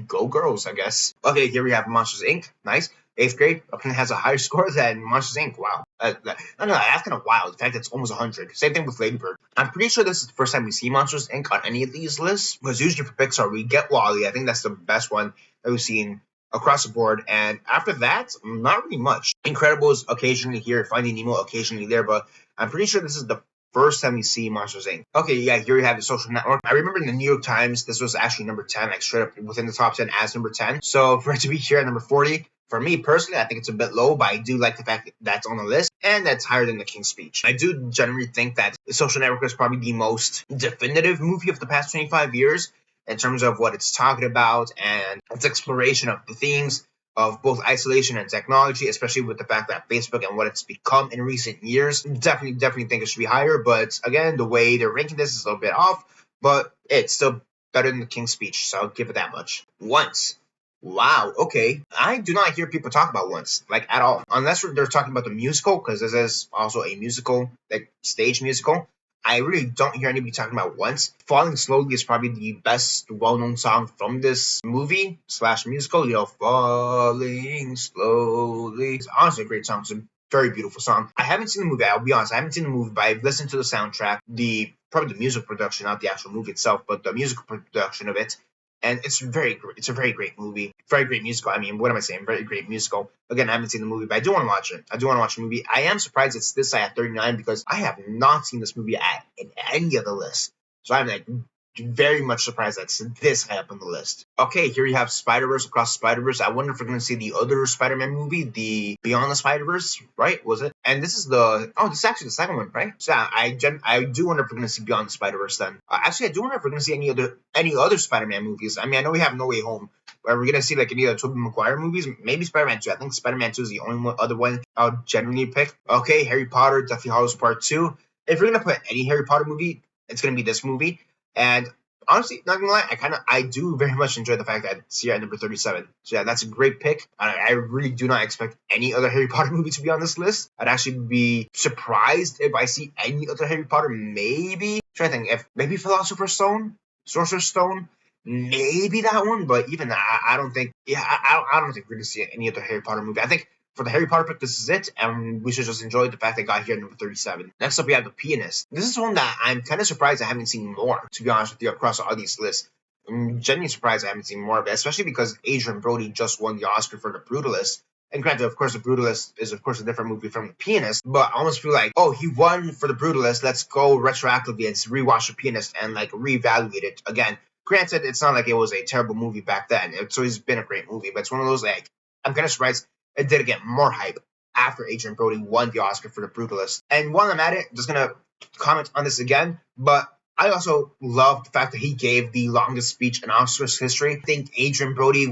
Go girls, I guess. Okay, here we have Monsters, Inc. Nice. 8th grade apparently has a higher score than Monsters, Inc. Wow. No, that's kind of wild. The fact that it's almost 100. Same thing with Lady Bird. I'm pretty sure this is the first time we see Monsters, Inc. on any of these lists. Because usually for Pixar, we get Wall-E. I think that's the best one that we've seen across the board. And after that, not really much. Incredibles occasionally here, Finding Nemo occasionally there, but I'm pretty sure this is the first time we see Monsters, Inc. Okay, yeah, here we have The Social Network. I remember in the New York Times, this was actually number 10, like straight up within the top 10 as number 10. So for it to be here at number 40, for me personally, I think it's a bit low, but I do like the fact that that's on the list, and that's higher than The King's Speech. I do generally think that The Social Network is probably the most definitive movie of the past 25 years in terms of what it's talking about and its exploration of the themes of both isolation and technology, especially with the fact that Facebook and what it's become in recent years. Definitely think it should be higher, but again, the way they're ranking this is a little bit off, but it's still better than The King's Speech, so I'll give it that much. Once. Wow, okay. I do not hear people talk about Once, like, at all. Unless they're talking about the musical, because this is also a musical, like, stage musical. I really don't hear anybody talking about Once. Falling Slowly is probably the best well-known song from this movie / musical. You know, Falling Slowly. It's honestly a great song. It's a very beautiful song. I haven't seen the movie. I'll be honest. I haven't seen the movie, but I've listened to the soundtrack, probably the music production, not the actual movie itself, but the musical production of it. And it's very great. It's a very great movie. Very great musical. I mean, what am I saying? Very great musical. Again, I haven't seen the movie, but I do want to watch it. I do want to watch the movie. I am surprised it's this high at 39 because I have not seen this movie in any of the lists. So I'm like very much surprised that's this high up on the list. Okay, here you have Spider-Verse Across Spider-Verse. I wonder if we're going to see the other Spider-Man movie, the Beyond the Spider-Verse, right? Was it? And this is this is actually the second one, right? So yeah, I do wonder if we're going to see Beyond the Spider-Verse then. Actually, I do wonder if we're going to see any other Spider-Man movies. I mean, I know we have No Way Home. Are we going to see like any other Tobey Maguire movies? Maybe Spider-Man 2. I think Spider-Man 2 is the only other one I'll generally pick. Okay, Harry Potter, Deathly Hallows Part 2. If we're going to put any Harry Potter movie, it's going to be this movie. And honestly, not gonna lie, I do very much enjoy the fact that it's here at number 37. So yeah, that's a great pick. I really do not expect any other Harry Potter movie to be on this list. I'd actually be surprised if I see any other Harry Potter. Maybe, trying to think, if maybe Philosopher's Stone, Sorcerer's Stone, maybe that one. But even that, I don't think. Yeah, I don't think we're gonna see any other Harry Potter movie. I think for the Harry Potter pick, this is it, and we should just enjoy the fact that it got here at number 37. Next up, we have The Pianist. This is one that I'm kind of surprised I haven't seen more, to be honest with you, across all these lists. I'm genuinely surprised I haven't seen more of it, especially because Adrian Brody just won the Oscar for The Brutalist. And granted, of course, The Brutalist is, of course, a different movie from The Pianist, but I almost feel like, oh, he won for The Brutalist, let's go retroactively and rewatch The Pianist and, like, reevaluate it again. Granted, it's not like it was a terrible movie back then. It's always been a great movie, but it's one of those, like, I'm kind of surprised it did get more hype after Adrian Brody won the Oscar for The Brutalist. And while I'm at it, just gonna comment on this again, but I also love the fact that he gave the longest speech in Oscars history. I think Adrian Brody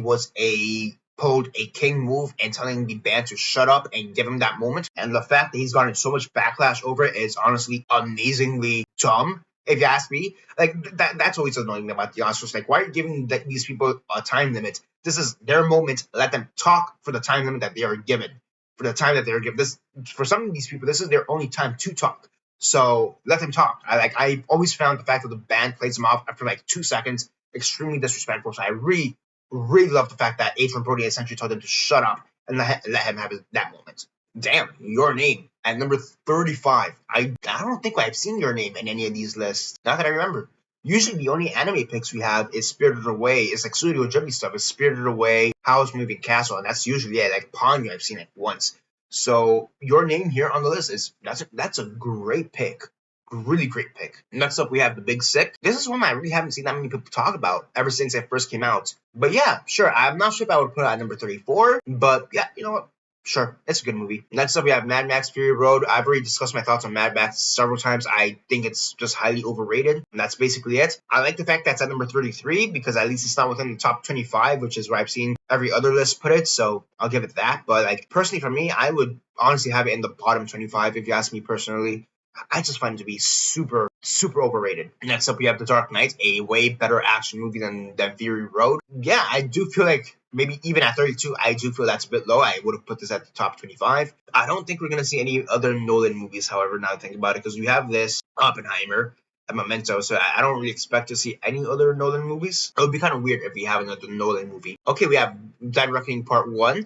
pulled a king move and telling the band to shut up and give him that moment. And the fact that he's gotten so much backlash over it is honestly amazingly dumb. If you ask me, like that's always annoying about the Oscars. Like, why are you giving these people a time limit? This is their moment. Let them talk for the time limit that they are given. For the time that they are given. This for some of these people, this is their only time to talk. So let them talk. I always found the fact that the band plays them off after like 2 seconds extremely disrespectful. So I really, really love the fact that Adrian Brody essentially told them to shut up and let him have that moment. Damn, Your Name at number 35. I don't think I've seen Your Name in any of these lists. Not that I remember. Usually the only anime picks we have is Spirited Away. It's like Studio Ghibli stuff. It's Spirited Away, Howl's Moving Castle, and that's usually it. Like Ponyo, I've seen it once. So Your Name here on the list is that's a great pick. Really great pick. Next up, we have The Big Sick. This is one I really haven't seen that many people talk about ever since it first came out. But yeah, sure. I'm not sure if I would put it at number 34, but yeah, you know what? Sure, it's a good movie. Next up, we have Mad Max Fury Road. I've already discussed my thoughts on Mad Max several times. I think it's just highly overrated, and that's basically it. I like the fact that's at number 33 because at least it's not within the top 25, which is where I've seen every other list put it, so I'll give it that. But like personally for me, I would honestly have it in the bottom 25 if you ask me personally. I just find it to be super, super overrated. Next up, we have The Dark Knight, a way better action movie than Fury Road. Yeah, I do feel like maybe even at 32, I do feel that's a bit low. I would have put this at the top 25. I don't think we're going to see any other Nolan movies, however, now that I think about it, because we have this, Oppenheimer, and Memento, so I don't really expect to see any other Nolan movies. It would be kind of weird if we have another Nolan movie. Okay, we have Dead Reckoning Part 1.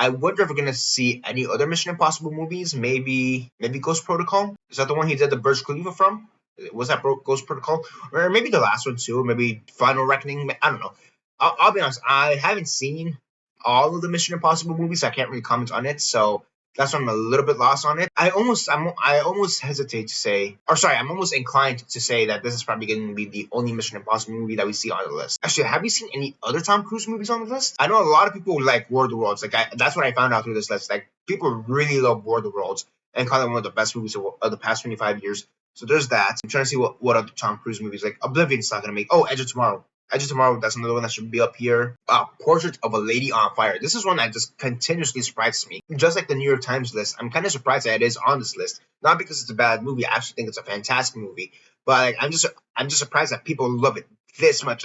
I wonder if we're gonna see any other Mission Impossible movies. Maybe Ghost Protocol. Is that the one he did the Burj Khalifa from? Was that Ghost Protocol? Or maybe the last one too. Maybe Final Reckoning. I don't know. I'll be honest. I haven't seen all of the Mission Impossible movies. So I can't really comment on it. So that's why I'm a little bit lost on it. I almost hesitate to say, or sorry, I'm almost inclined to say that this is probably going to be the only Mission Impossible movie that we see on the list. Actually, have you seen any other Tom Cruise movies on the list? I know a lot of people like War of the Worlds. That's what I found out through this list. Like people really love War of the Worlds and call it one of the best movies of the past 25 years. So there's that. I'm trying to see what other Tom Cruise movies, like Oblivion's not going to make. Oh, Edge of Tomorrow. Edge of Tomorrow, that's another one that should be up here. Portrait of a Lady on Fire. This is one that just continuously surprises me. Just like the New York Times list, I'm kind of surprised that it is on this list. Not because it's a bad movie. I actually think it's a fantastic movie. But like, I'm just surprised that people love it this much.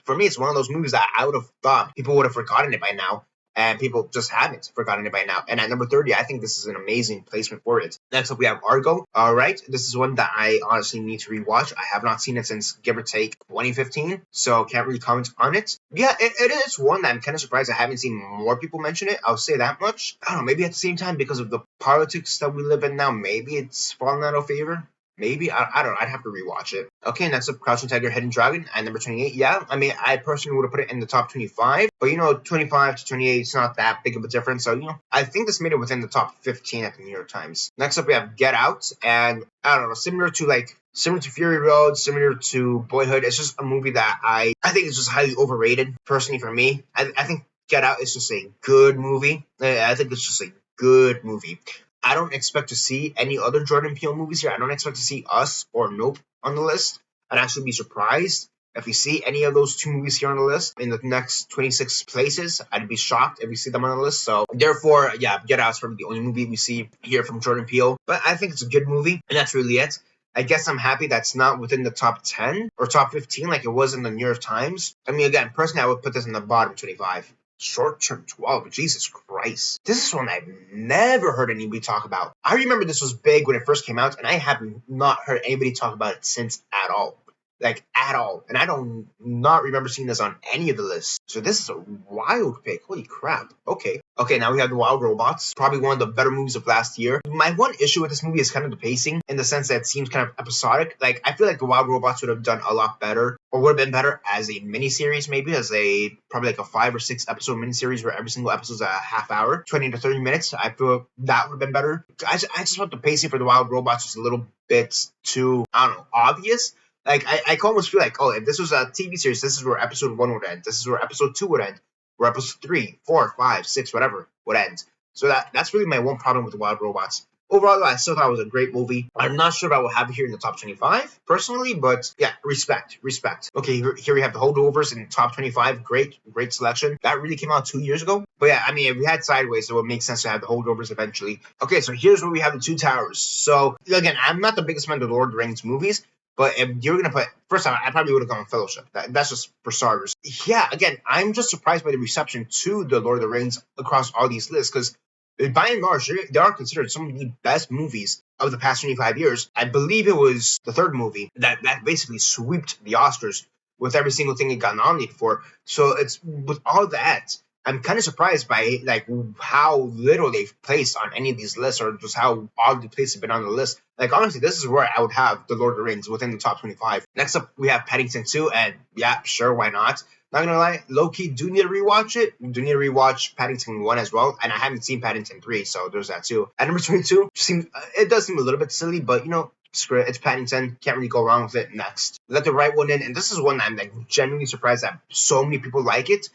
For me, it's one of those movies that I would have thought people would have forgotten it by now. And people just haven't forgotten it by now. And at number 30, I think this is an amazing placement for it. Next up, we have Argo. All right. This is one that I honestly need to rewatch. I have not seen it since, give or take, 2015. So can't really comment on it. Yeah, it is one that I'm kind of surprised I haven't seen more people mention it. I'll say that much. I don't know. Maybe at the same time, because of the politics that we live in now, maybe it's fallen out of favor. Maybe I don't know. I'd have to rewatch it. Okay, next up, Crouching Tiger, Hidden Dragon at number 28. Yeah, I mean, I personally would have put it in the top 25, but 25 to 28 is not that big of a difference. So I think this made it within the top 15 at the New York Times. Next up, we have Get Out, and I don't know, similar to Fury Road, similar to Boyhood. It's just a movie that I think is just highly overrated. Personally, for me, I think Get Out is just a good movie. I think it's just a good movie. I don't expect to see any other Jordan Peele movies here. I don't expect to see Us or Nope on the list. I'd actually be surprised if we see any of those two movies here on the list in the next 26 places. I'd be shocked if we see them on the list. So therefore, yeah, Get Out is probably the only movie we see here from Jordan Peele. But I think it's a good movie, and that's really it. I guess I'm happy that's not within the top 10 or top 15 like it was in the New York Times. I mean, again, personally, I would put this in the bottom 25. Short Term 12, Jesus Christ. This is one I've never heard anybody talk about. I remember this was big when it first came out, and I have not heard anybody talk about it since at all. Like, at all. And I don't not remember seeing this on any of the lists. So this is a wild pick. Holy crap. Okay. Okay, now we have The Wild Robots. Probably one of the better movies of last year. My one issue with this movie is kind of the pacing, in the sense that it seems kind of episodic. Like, I feel like The Wild Robots would have done a lot better, or would have been better as a miniseries, maybe, as a probably like a 5 or 6 episode miniseries where every single episode is a half hour, 20 to 30 minutes. I feel that would have been better. I just thought the pacing for The Wild Robots was a little bit too, I don't know, obvious. Like, I almost feel like, oh, if this was a TV series, this is where episode 1 would end. This is where episode 2 would end. Where episode 3, 4, 5, 6, whatever, would end. So that's really my one problem with The Wild Robots. Overall, I still thought it was a great movie. I'm not sure if I will have it here in the top 25, personally, but yeah, respect. Okay, here we have The Holdovers in the top 25. Great selection. That really came out 2 years ago. But yeah, I mean, if we had Sideways, so it would make sense to have The Holdovers eventually. Okay, so here's where we have The Two Towers. So, again, I'm not the biggest fan of the Lord of the Rings movies, but if you're going to put, first time, I probably would have gone Fellowship. That's just for starters. Yeah, again, I'm just surprised by the reception to the Lord of the Rings across all these lists, because by and large, they are considered some of the best movies of the past 25 years. I believe it was the third movie that basically swept the Oscars with every single thing it got nominated for. So it's with all that, I'm kind of surprised by like how little they've placed on any of these lists, or just how oddly placed they've been on the list. Like, honestly, this is where I would have The Lord of the Rings within the top 25. Next up, we have Paddington 2, and yeah, sure, why not? Not gonna lie, low-key do need to rewatch it. Do need to rewatch Paddington 1 as well, and I haven't seen Paddington 3, so there's that too. At number 22, it does seem a little bit silly, but screw it, it's Paddington, can't really go wrong with it. Next, let the right one in, and this is one that I'm like genuinely surprised that so many people like it.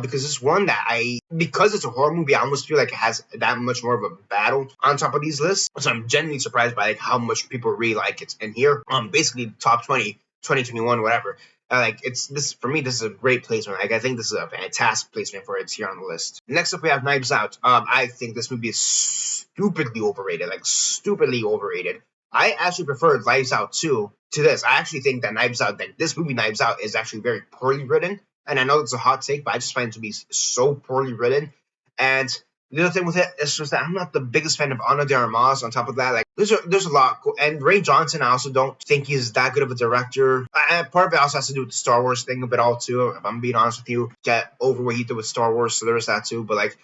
Because it's one that because it's a horror movie, I almost feel like it has that much more of a battle on top of these lists. So I'm genuinely surprised by like how much people really like it. And here, basically top 20, 2021, whatever. Like, it's this for me. This is a great placement. Like, I think this is a fantastic placement for it here on the list. Next up, we have Knives Out. I think this movie is stupidly overrated. Like, stupidly overrated. I actually preferred Knives Out 2 to this. I actually think that this movie Knives Out is actually very poorly written. And I know it's a hot take, but I just find it to be so poorly written. And the other thing with it is just that I'm not the biggest fan of Ana de Armas. On top of that, like, there's a lot. And Ray Johnson, I also don't think he's that good of a director. Part of it also has to do with the Star Wars thing of it all, too. If I'm being honest with you, get over what he did with Star Wars, so there's that, too. But, like,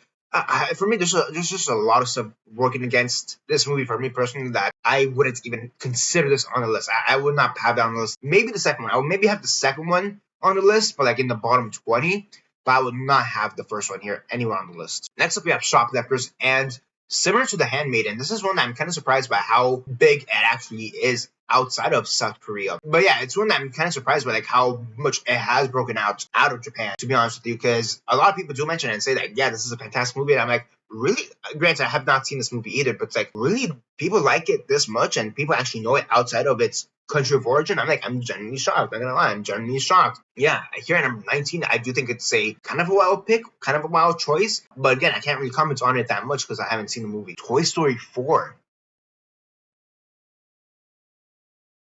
for me, there's just a lot of stuff working against this movie for me personally that I wouldn't even consider this on the list. I would not have that on the list. Maybe the second one. I would maybe have the second one on the list, but like in the bottom 20. But I would not have the first one here anywhere on the list. Next up, we have Shoplifters, and similar to The Handmaiden, this is one that I'm kind of surprised by how big it actually is outside of South Korea. But yeah, it's one that I'm kind of surprised by, like, how much it has broken out of Japan, to be honest with you, because a lot of people do mention it and say that, yeah, this is a fantastic movie, and I'm like, really? Granted, I have not seen this movie either, but it's like, really, people like it this much, and people actually know it outside of its country of origin? I'm genuinely shocked. I'm not gonna lie, I'm genuinely shocked. Yeah, here at number 19, I do think it's a kind of a wild pick, kind of a wild choice, but again, I can't really comment on it that much because I haven't seen the movie. Toy Story 4.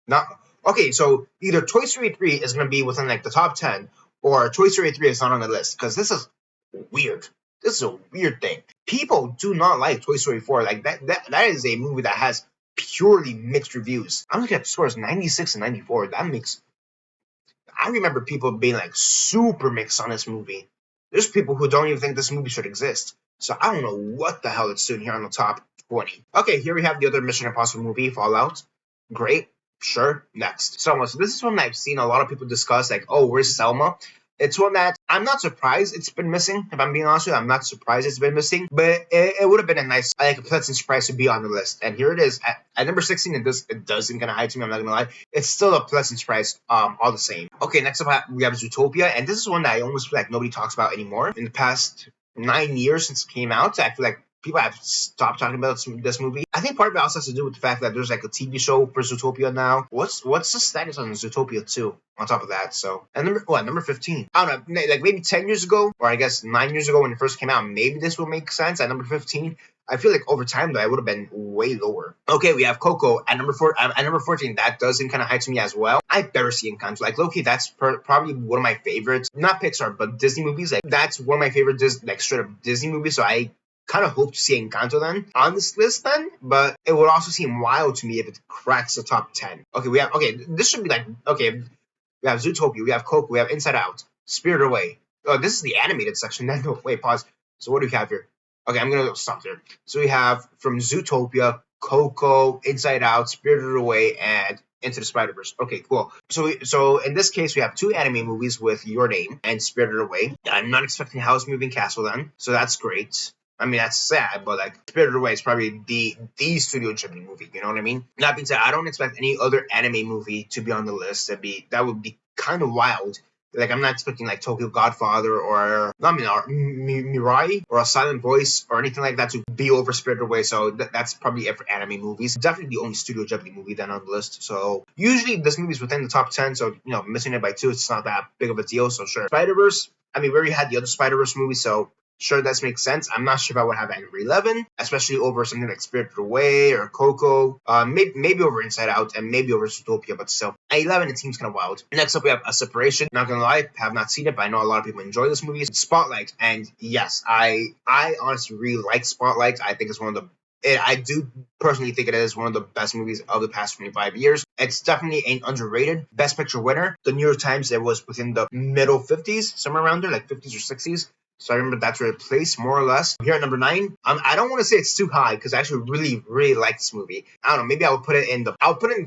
Not okay, so either Toy Story 3 is gonna be within like the top 10, or Toy Story 3 is not on the list, because this is weird. This is a weird thing. People do not like Toy Story 4. Like, that is a movie that has purely mixed reviews. I'm looking at the scores 96 and 94. I remember people being like super mixed on this movie. There's people who don't even think this movie should exist. So I don't know what the hell it's doing here on the top 20. Okay, here we have the other Mission Impossible movie, Fallout. Great. Sure. Next. Selma. So this is one that I've seen a lot of people discuss, like, oh, where's Selma? It's one that I'm not surprised it's been missing. If I'm being honest with you, I'm not surprised it's been missing. But it would have been a nice, like, a pleasant surprise to be on the list. And here it is at number 16. It doesn't kind of hide to me. I'm not gonna lie. It's still a pleasant surprise. All the same. Okay. Next up we have Zootopia, and this is one that I almost feel like nobody talks about anymore. In the past 9 years since it came out, I feel like people have stopped talking about this movie. I think part of it also has to do with the fact that there's like a TV show for Zootopia now. What's the status on Zootopia 2? On top of that, so and number 15. I don't know, like maybe 10 years ago, or I guess 9 years ago when it first came out, maybe this would make sense. At number 15, I feel like over time though, I would have been way lower. Okay, we have Coco at number 4. At number 14, that doesn't kind of hide to me as well. I better see Encanto. Like Loki, that's probably one of my favorites. Not Pixar, but Disney movies. Like that's one of my favorite, like straight up Disney movies. So I kind of hope to see Encanto then on this list then, but it would also seem wild to me if it cracks the top 10. Okay, this should be like, okay, we have Zootopia, we have Coco, we have Inside Out, Spirited Away. Oh, this is the animated section. No, wait, pause. So what do we have here? Okay, I'm gonna stop there. So we have from Zootopia, Coco, Inside Out, Spirited Away, and Into the Spider-Verse. Okay, cool. So in this case, we have 2 anime movies with Your Name and Spirited Away. I'm not expecting House Moving Castle then, so that's great. I mean, that's sad, but like Spirited Away is probably the Studio Ghibli movie. You know what I mean? That being said, I don't expect any other anime movie to be on the list. That would be kind of wild. Like I'm not expecting like Tokyo Godfather or not Mirai or A Silent Voice or anything like that to be over Spirited Away. So that's probably it for anime movies. Definitely the only Studio Ghibli movie then on the list. So usually this movie's within the top 10. So missing it by 2, it's not that big of a deal. So sure. Spider-Verse. I mean, we already had the other Spider-Verse movie, so sure, that makes sense. I'm not sure if I would have at number 11, especially over something like Spirited Away or Coco. Maybe over Inside Out and maybe over Zootopia, but still. At 11, it seems kind of wild. Next up, we have A Separation. Not gonna lie, have not seen it, but I know a lot of people enjoy this movie. It's Spotlight, and yes, I honestly really like Spotlight. I think it's one of the I do personally think it is one of the best movies of the past 25 years. It's definitely an underrated Best Picture winner. The New York Times, it was within the middle 50s, somewhere around there, like 50s or 60s. So I remember that's where it placed, more or less. Here at number 9, I don't want to say it's too high because I actually really, really like this movie. I don't know, maybe I'll put it in the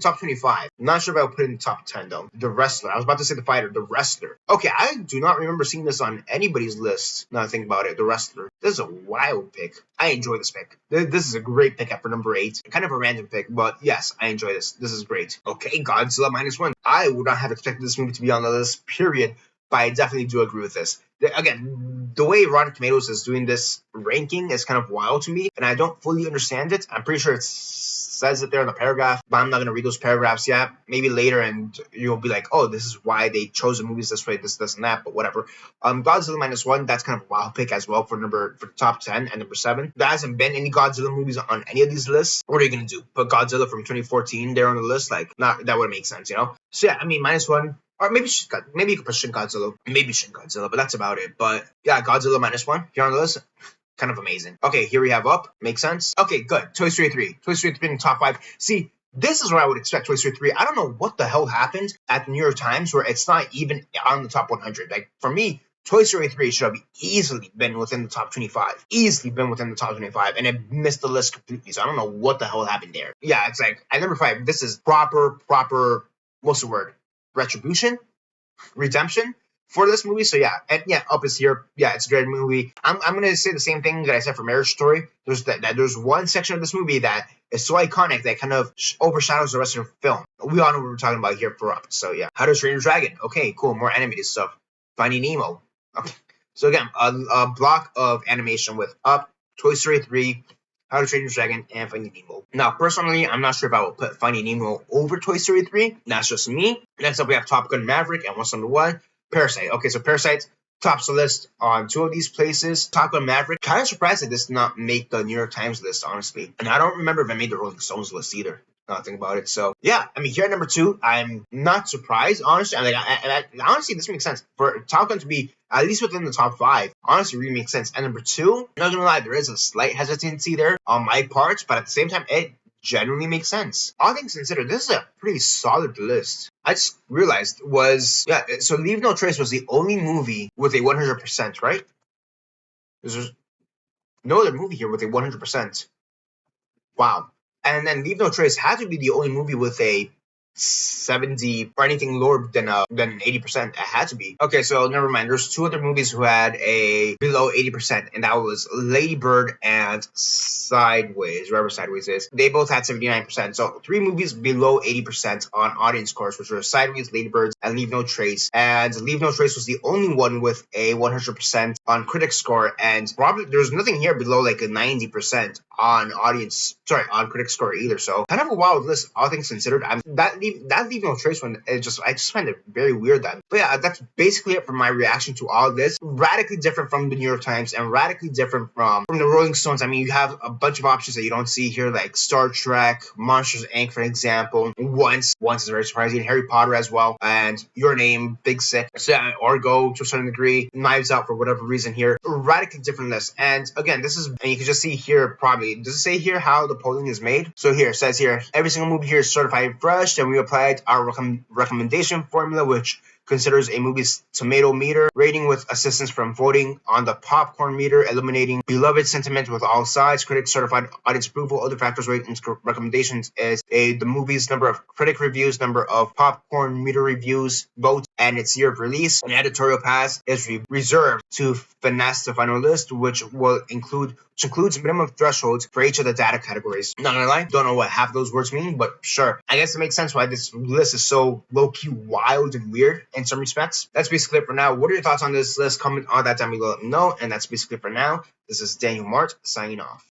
top 25. I'm not sure if I'll put it in the top 10 though. The Wrestler. I was about to say The Fighter. The Wrestler. Okay, I do not remember seeing this on anybody's list. Now I think about it. The Wrestler. This is a wild pick. I enjoy this pick. This is a great pick for number 8. Kind of a random pick, but yes, I enjoy this. This is great. Okay, Godzilla -1. I would not have expected this movie to be on the list, period. But I definitely do agree with this. Again, the way Rotten Tomatoes is doing this ranking is kind of wild to me, and I don't fully understand it. I'm pretty sure it says it there in the paragraph, but I'm not going to read those paragraphs yet. Maybe later, and you'll be like, oh, this is why they chose the movies this way, this, and that, but whatever. Godzilla -1, that's kind of a wild pick as well for the top 10 and number 7. There hasn't been any Godzilla movies on any of these lists. What are you going to do? Put Godzilla from 2014 there on the list? Like, that would make sense, So yeah, I mean, -1. Or maybe you could put Shin Godzilla. Maybe Shin Godzilla, but that's about it. But yeah, Godzilla -1 here on the list. Kind of amazing. Okay, here we have Up. Makes sense. Okay, good. Toy Story 3. Toy Story 3 in the top 5. See, this is where I would expect Toy Story 3. I don't know what the hell happened at the New York Times where it's not even on the top 100. Like, for me, Toy Story 3 should have easily been within the top 25. Easily been within the top 25. And it missed the list completely. So I don't know what the hell happened there. Yeah, it's like, at number 5, this is proper, what's the word? Retribution? Redemption for this movie. So yeah, and yeah, Up is here. Yeah, it's a great movie. I'm gonna say the same thing that I said for Marriage Story. There's one section of this movie that is so iconic that kind of overshadows the rest of the film. We all know what we're talking about here for Up. So yeah, How to Train Your Dragon. Okay, cool. More animated stuff. Finding Nemo. Okay. So again, a block of animation with Up, Toy Story 3, How to Train Your Dragon, and Finding Nemo. Now, personally, I'm not sure if I will put Finding Nemo over Toy Story 3. That's just me. Next up, we have Top Gun Maverick, and what's number 1? Parasite. Okay, so Parasite tops the list on 2 of these places. Top Gun Maverick. Kind of surprised that this did not make the New York Times list, honestly. And I don't remember if I made the Rolling Stones list either. Nothing about it. So yeah, I mean, here at number 2, I'm not surprised. Honestly, honestly, this makes sense for Top Gun to be at least within the top 5. Honestly, really makes sense. And number 2, not gonna lie, there is a slight hesitancy there on my part, but at the same time, it generally makes sense. All things considered, this is a pretty solid list. I just realized so Leave No Trace was the only movie with a 100%, right? There's no other movie here with a 100%. Wow. And then Leave No Trace had to be the only movie with a 70 or anything lower than 80%. It had to be. Okay, so never mind. There's two other movies who had a below 80%, and that was Lady Bird and Sideways, wherever Sideways is. They both had 79%. So three movies below 80% on audience scores, which were Sideways, Lady Birds, and Leave No Trace. And Leave No Trace was the only one with a 100% on critic score, and probably there's nothing here below like a 90% on critic score either. So kind of a wild list, all things considered. That Leave No Trace one, I just find it very weird that. But yeah, that's basically it for my reaction to all of this. Radically different from the New York Times and radically different from the Rolling Stones. I mean, you have a bunch of options that you don't see here, like Star Trek, Monsters Inc., for example. Once is very surprising. Harry Potter as well, and Your Name, Big Sick, Argo to a certain degree, Knives Out for whatever reason here. Radically different list. And again, and you can just see here probably. Does it say here how the polling is made? So here it says here every single movie here is certified fresh, and we applied our recommendation formula, which considers a movie's tomato meter rating with assistance from voting on the popcorn meter, eliminating beloved sentiment with all sides, critics certified audience approval. Other factors weight into recommendations is the movie's number of critic reviews, number of popcorn meter reviews, votes, and its year of release. An editorial pass is reserved to finesse the final list, which includes minimum thresholds for each of the data categories. Not gonna lie, don't know what half of those words mean, but sure. I guess it makes sense why this list is so low-key wild and weird in some respects. That's basically it for now. What are your thoughts on this list? Comment all that down below, let me know. And that's basically it for now. This is Daniel Mart signing off.